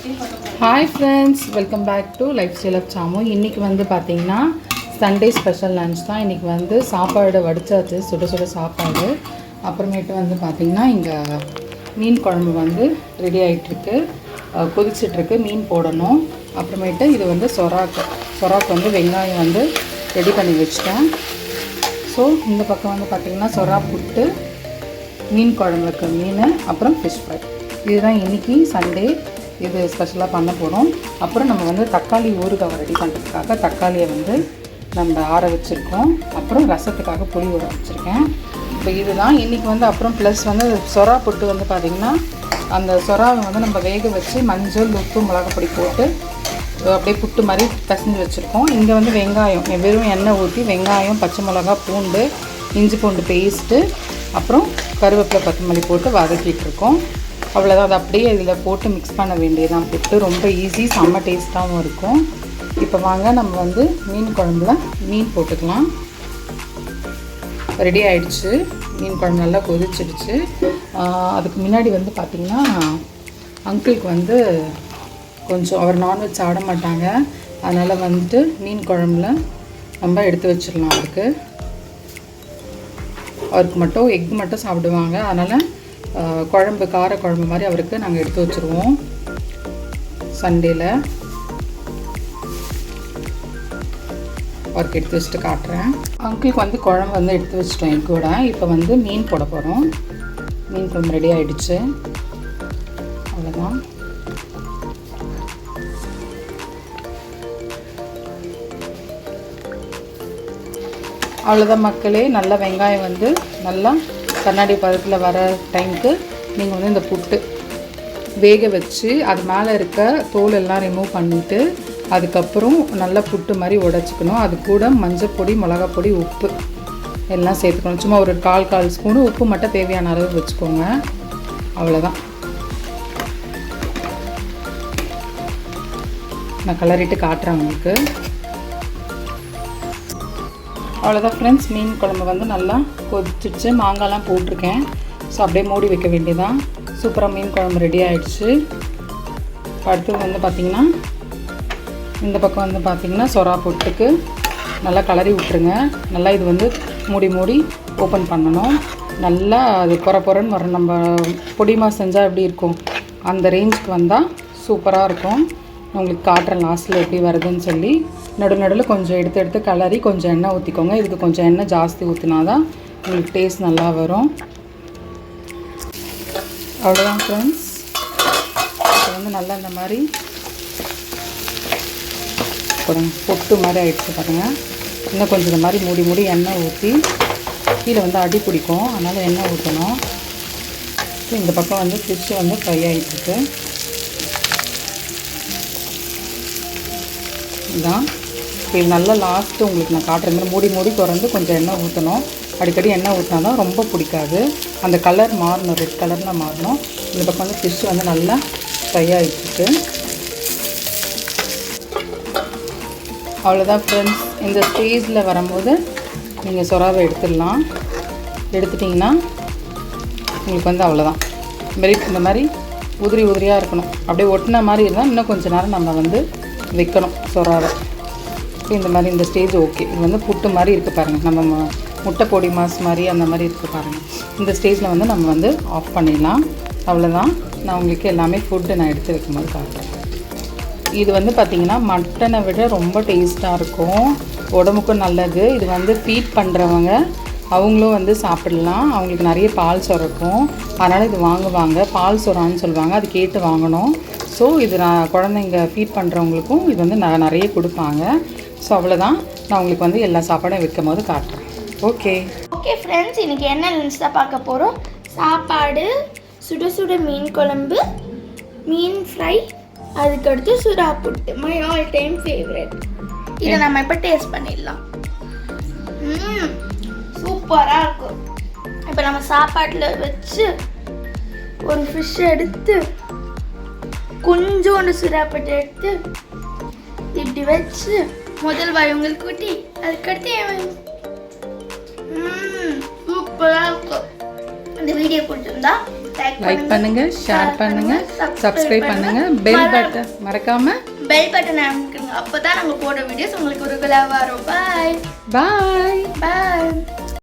Hi friends, welcome back to Lifestyle of Chamu. இன்னைக்கு வந்து பாத்தீங்கன்னா சண்டே ஸ்பெஷல் லஞ்ச் தான். இன்னைக்கு வந்து சாப்பாடு வடிச்சாச்சு, சுட சுட சாப்பாடு. அப்புறமேட்டு வந்து பாத்தீங்கன்னா இங்க மீன் குழம்பு வந்து ரெடி ஆயிட்டு இருக்கு, கொதிச்சிட்டு இருக்கு. மீன் போடணும். அப்புறமேட்டு இது வந்து சொராக்கு வந்து வெங்காயம் வந்து ரெடி பண்ணி வச்சிட்டேன். ஸோ இந்த பக்கம் வந்து பாத்தீங்கன்னா சொரா புட்டு, மீன் குழம்புக்கு மீன், அப்புறம் ஃபிஷ் ஃப்ரை. இதுதான் இன்றைக்கி சண்டே, இது ஸ்பெஷலாக பண்ண போகிறோம். அப்புறம் நம்ம வந்து தக்காளி ஊறுகாய் ரெடி பண்ணுறதுக்காக தக்காளியை வந்து நம்ம ஆற வச்சுருக்கோம். அப்புறம் ரசத்துக்காக புளி ஊற வச்சுருக்கேன். இப்போ இதுதான் இன்றைக்கி வந்து. அப்புறம் ப்ளஸ் வந்து சொரா புட்டு வந்து பார்த்திங்கன்னா அந்த சொராவை வந்து நம்ம வேக வச்சு மஞ்சள், உப்பு, மிளகாப்பொடி போட்டு அப்படியே புட்டு மாதிரி பிசைஞ்சு வச்சுருக்கோம். இங்கே வந்து வெங்காயம், வெறும் எண்ணெய் ஊற்றி வெங்காயம், பச்சை மிளகா, பூண்டு, இஞ்சி பூண்டு பேஸ்ட்டு, அப்புறம் கருவேப்பிலை, கொத்தமல்லி போட்டு வதக்கிட்டுருக்கோம். அவ்வளோதான். அதை அப்படியே இதில் போட்டு மிக்ஸ் பண்ண வேண்டியதான். புட்டு ரொம்ப ஈஸி, செம்ம டேஸ்ட்டாகவும் இருக்கும். இப்போ வாங்க நம்ம வந்து மீன் குழம்புல மீன் போட்டுக்கலாம். ரெடி ஆகிடுச்சு, மீன் குழம்பு நல்லா கொதிச்சிடுச்சு. அதுக்கு முன்னாடி வந்து பார்த்திங்கன்னா அங்கிளுக்கு வந்து கொஞ்சம் அவர் நான்வெஜ் சாப்பிட மாட்டாங்க. அதனால் வந்துட்டு மீன் குழம்புல நம்ம எடுத்து வச்சிடலாம். அவருக்கு மட்டும் எக் மட்டும் சாப்பிடுவாங்க. அதனால் குழம்பு, கார குழம்பு மாதிரி அவருக்கு நாங்கள் எடுத்து வச்சுருவோம் சண்டேல. அவருக்கு எடுத்து வச்சுட்டு காட்டுறேன். அங்கிளுக்கு வந்து குழம்பு வந்து எடுத்து வச்சுட்டோம் எங்கூட. இப்போ வந்து மீன் போட போகிறோம். மீன் குழம்பு ரெடி ஆகிடுச்சு. அவ்வளோதான். அவ்வளோதான் மக்களே. நல்லா வெங்காயம் வந்து நல்லா கண்ணாடி பதத்தில் வர டைமுக்கு நீங்கள் வந்து இந்த புட்டு வேக வச்சு அது மேலே இருக்க தோல் எல்லாம் ரிமூவ் பண்ணிவிட்டு அதுக்கப்புறம் நல்லா புட்டு மாதிரி உடச்சிக்கணும். அது கூட மஞ்சள் பொடி, மிளகாப்பொடி, உப்பு எல்லாம் சேர்த்துக்கணும். சும்மா ஒரு கால் ஸ்பூனு உப்பு மட்டும் தேவையான அளவு வச்சுக்கோங்க. அவ்வளோதான். நான் கலரிட்டு காட்டுறேன் உங்களுக்கு. அவ்வளோதான் ஃப்ரெண்ட்ஸ். மீன் குழம்பு வந்து நல்லா கொதிச்சிடுச்சு. மாங்காய்லாம் போட்டிருக்கேன். ஸோ அப்படியே மூடி வைக்க வேண்டியதான். சூப்பராக மீன் குழம்பு ரெடி ஆகிடுச்சு. அடுத்தது வந்து பார்த்திங்கன்னா இந்த பக்கம் வந்து பார்த்திங்கன்னா சொரா புட்டுக்கு நல்லா கலரி விட்டுருங்க. நல்லா இது வந்து மூடி ஓப்பன் பண்ணணும். நல்லா அது பொறன்னு வரும். நம்ம பொடிமா செஞ்சால் எப்படி இருக்கும் அந்த ரேஞ்சுக்கு வந்தால் சூப்பராக இருக்கும். உங்களுக்கு காட்டுறேன் லாஸ்ட்டில் எப்படி வருதுன்னு சொல்லி. நடுவில் கொஞ்சம் எடுத்து கலரி கொஞ்சம் எண்ணெய் ஊற்றிக்கோங்க. இதுக்கு கொஞ்சம் எண்ணெய் ஜாஸ்தி ஊற்றினா தான் உங்களுக்கு டேஸ்ட் நல்லா வரும். அவ்வளோதான் ஃப்ரெண்ட்ஸ். இப்போ வந்து நல்லா இந்த மாதிரி பொட்டு மாதிரி ஆகிடுச்சு பாருங்கள். இன்னும் கொஞ்சம் இந்த மாதிரி மூடி எண்ணெய் ஊற்றி, கீழே வந்து அடி பிடிக்கும், அதனால் எண்ணெய் ஊற்றணும். இந்த பக்கம் வந்து ஃபிஷ் வந்து ஃப்ரை ஆகிட்டுருக்கு. இதுதான். இப்போ இது நல்லா லாஸ்ட்டு உங்களுக்கு நான் காட்டுற மாதிரி மூடி திறந்து கொஞ்சம் எண்ணெய் ஊற்றணும். அடிக்கடி எண்ணெய் ஊற்றினா தான் ரொம்ப பிடிக்காது. அந்த கலர் மாறணும், ரெட் கலரில் மாறணும். இந்த பக்கம் வந்து ஃபிஷ் வந்து நல்லா ஃப்ரை ஆகிட்டுருக்கு. அவ்வளோதான் ஃப்ரெண்ட்ஸ். இந்த ஸ்டேஜில் வரும்போது நீங்கள் சொராவை எடுத்துடலாம். எடுத்துட்டிங்கன்னா உங்களுக்கு வந்து அவ்வளோதான். இந்த மாதிரி உதிரியாக இருக்கணும். அப்படியே ஒட்டின மாதிரி இருந்தால் இன்னும் கொஞ்சம் நேரம் நம்ம வந்து வைக்கணும் சொராவை. இந்த மாதிரி இந்த ஸ்டேஜ் ஓகே. இது வந்து புட்டு மாதிரி இருக்குது பாருங்கள். நம்ம முட்டை பொடி மாஸ் மாதிரி அந்த மாதிரி இருக்குது பாருங்கள். இந்த ஸ்டேஜில் வந்து நம்ம வந்து ஆஃப் பண்ணிடலாம். அவ்வளோதான். நான் உங்களுக்கு எல்லாமே ஃபுட்டு நான் எடுத்து வைக்கும்போது காட்டுறேன். இது வந்து பார்த்திங்கன்னா மட்டனை விட ரொம்ப டேஸ்ட்டாக இருக்கும், உடம்புக்கும் நல்லது. இது வந்து ஃபீட் பண்ணுறவங்க அவங்களும் வந்து சாப்பிடலாம். அவங்களுக்கு நிறைய பால் சுரக்கும், அதனால் இது வாங்குவாங்க. பால் சுறான்னு சொல்லுவாங்க, அது கேட்டு வாங்கணும். ஸோ இது நான் குழந்தைங்க ஃபீட் பண்ணுறவங்களுக்கும் இது வந்து நிறைய கொடுப்பாங்க. ஸோ அவ்வளோதான். நான் உங்களுக்கு வந்து எல்லா சாப்பாடும் வைக்கும் போது காட்டுறேன். ஓகே ஃப்ரெண்ட்ஸ், இன்றைக்கி என்ன லஞ்ச் தான் பார்க்க போகிறோம். சாப்பாடு, சுட மீன் குழம்பு, மீன் ஃப்ரை, அதுக்கடுத்து சுறா புட்டு, மை ஆல் டைம் ஃபேவரட். இதை நம்ம இப்போ டேஸ்ட் பண்ணிடலாம். சூப்பராக இருக்கும். இப்போ நம்ம சாப்பாட்டில் வச்சு ஒரு ஃபிஷ் எடுத்து கொஞ்சோண்டு சுறா புட்டு எடுத்து இப்படி வச்சு முதல் வாய் உங்களுக்கு கூட்டி அதுக்கடுத்து சூப்பராக இருக்கும். இந்த வீடியோ பிடிச்சிருந்தா லைக் பண்ணுங்க, ஷேர் பண்ணுங்க, சப்ஸ்கிரைப் பண்ணுங்க, பெல் பட்டன் மறக்காம பெல் பட்டன் அமுக்குங்க. அப்பதான் நாங்க போடுற வீடியோஸ் உங்களுக்கு ரெகுலரா வரும். பாய். பாய்.